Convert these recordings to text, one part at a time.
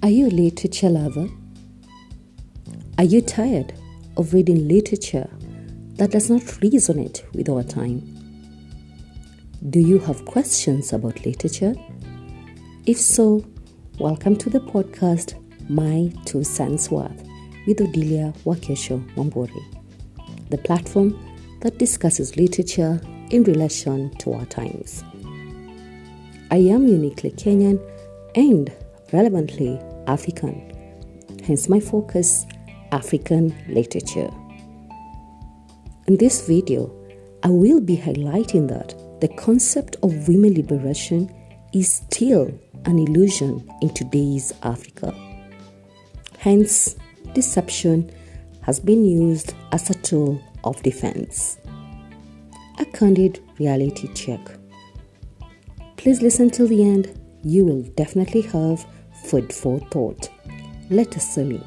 Are you a literature lover? Are you tired of reading literature that does not resonate with our time? Do you have questions about literature? If so, welcome to the podcast My Two Cents Worth with Odilia Wakesho Wambori, the platform that discusses literature in relation to our times. I am uniquely Kenyan and relevantly African, hence my focus, African literature. In this video, I will be highlighting that the concept of women liberation is still an illusion in today's Africa. Hence, deception has been used as a tool of defense. A candid reality check. Please listen till the end. You will definitely have food for thought. Let us see.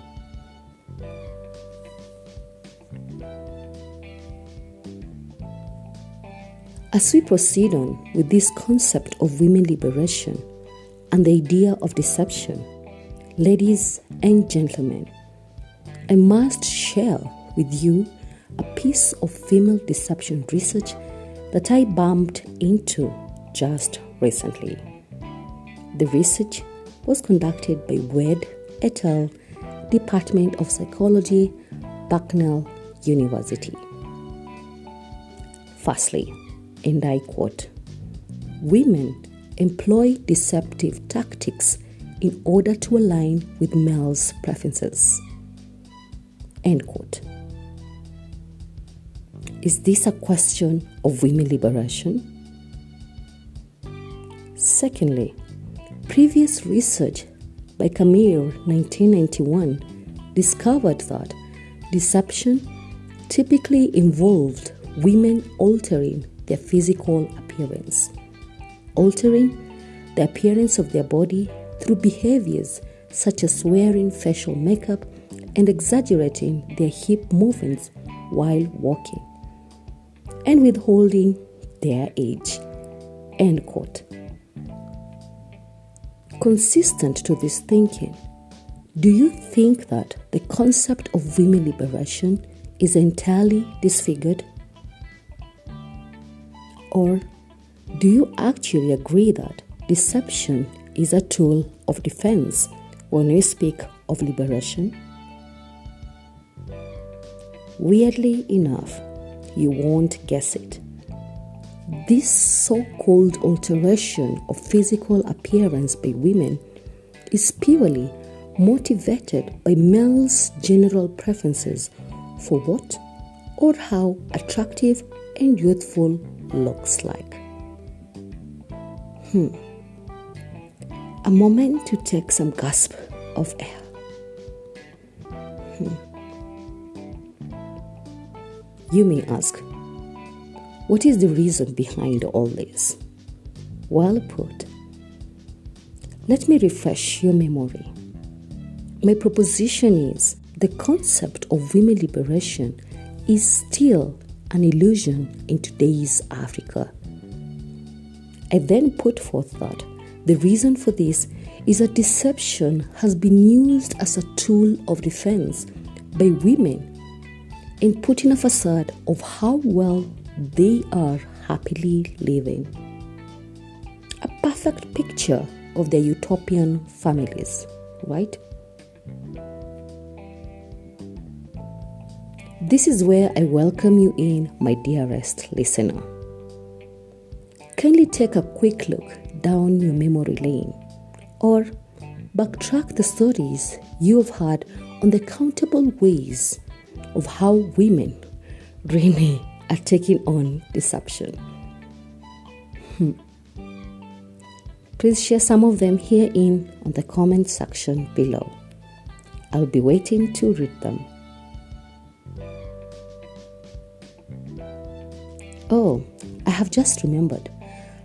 As we proceed on with this concept of women liberation and the idea of deception, ladies and gentlemen, I must share with you a piece of female deception research that I bumped into just recently. The research was conducted by Wade et al., Department of Psychology, Bucknell University. Firstly, and I quote, "Women employ deceptive tactics in order to align with males' preferences." End quote. Is this a question of women liberation? Secondly, previous research by Camille 1991 discovered that deception typically involved women altering their physical appearance, altering the appearance of their body through behaviors such as wearing facial makeup and exaggerating their hip movements while walking, and withholding their age. End quote. Consistent to this thinking, do you think that the concept of women liberation is entirely disfigured? Or do you actually agree that deception is a tool of defense when we speak of liberation? Weirdly enough, you won't guess it. This so-called alteration of physical appearance by women is purely motivated by males' general preferences for what or how attractive and youthful looks like. A moment to take some gasp of air. You may ask, what is the reason behind all this? Well put. Let me refresh your memory. My proposition is the concept of women liberation is still an illusion in today's Africa. I then put forth that the reason for this is that deception has been used as a tool of defense by women in putting a facade of how well they are happily living. A perfect picture of their utopian families, right? This is where I welcome you in, my dearest listener. Kindly take a quick look down your memory lane or backtrack the stories you have heard on the countable ways of how women really are taking on deception. Please share some of them here on the comment section below. I'll be waiting to read them. Oh, I have just remembered.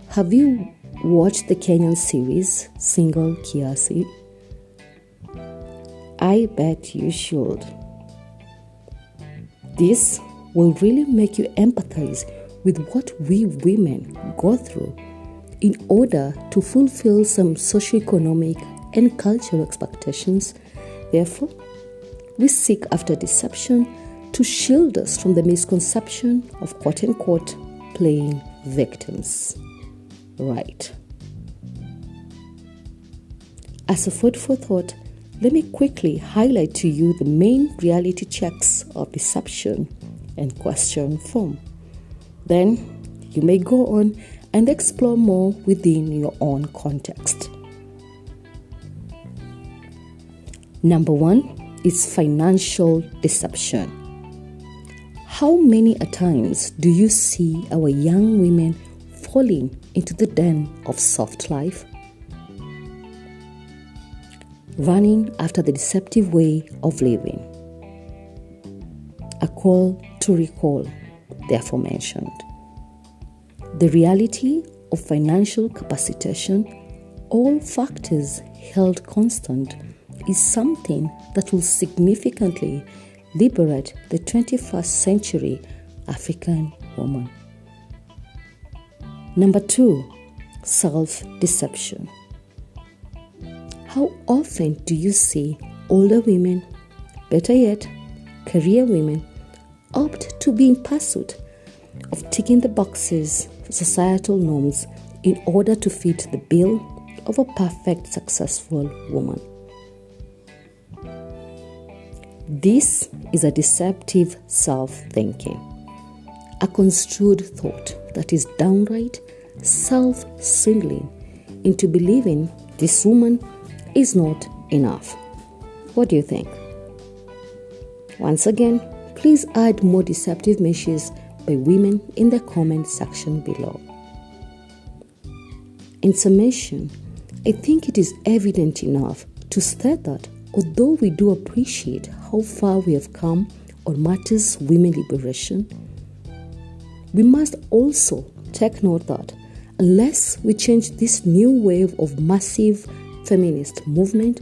Have you watched the Kenyan series Single Kiasi? I bet you should. This will really make you empathize with what we women go through in order to fulfill some socioeconomic and cultural expectations. Therefore, we seek after deception to shield us from the misconception of quote-unquote playing victims. Right. As a food for thought, let me quickly highlight to you the main reality checks of deception and question form. Then you may go on and explore more within your own context. Number 1 is financial deception. How many a times do you see our young women falling into the den of soft life? Running after the deceptive way of living. A call to recall the aforementioned. The reality of financial capacitation, all factors held constant, is something that will significantly liberate the 21st century African woman. Number 2, self-deception. How often do you see older women, better yet, career women, opt to be in pursuit of ticking the boxes for societal norms in order to fit the bill of a perfect, successful woman? This is a deceptive self-thinking, a construed thought that is downright self-swindling into believing this woman is not enough. What do you think? Once again, please add more deceptive measures by women in the comment section below. In summation, I think it is evident enough to state that although we do appreciate how far we have come on matters women liberation, we must also take note that unless we change this new wave of massive feminist movement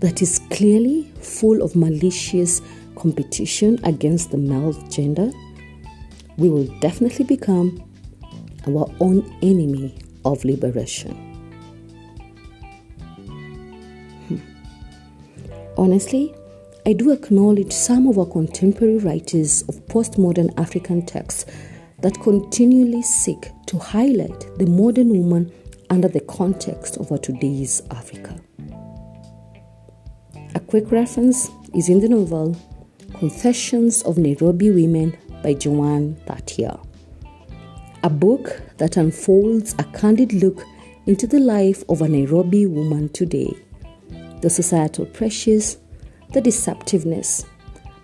that is clearly full of malicious competition against the male gender, we will definitely become our own enemy of liberation. Honestly, I do acknowledge some of our contemporary writers of postmodern African texts that continually seek to highlight the modern woman under the context of our today's Africa. A quick reference is in the novel Confessions of Nairobi Women by Joanne Thatia, a book that unfolds a candid look into the life of a Nairobi woman today, the societal pressures, the deceptiveness,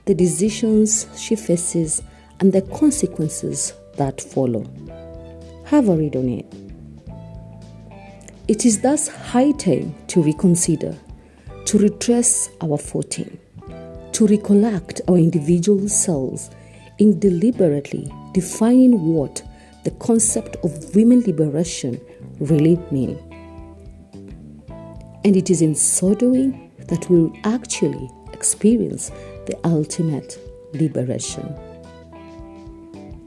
the decisions she faces, and the consequences that follow. Have a read on it. It is thus high time to reconsider, to retrace our footing, to recollect our individual selves in deliberately defining what the concept of women liberation really means. And it is in so doing that we will actually experience the ultimate liberation.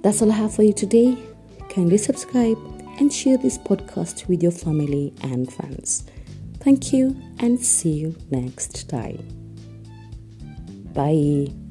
That's all I have for you today. Kindly subscribe and share this podcast with your family and friends. Thank you and see you next time. Bye.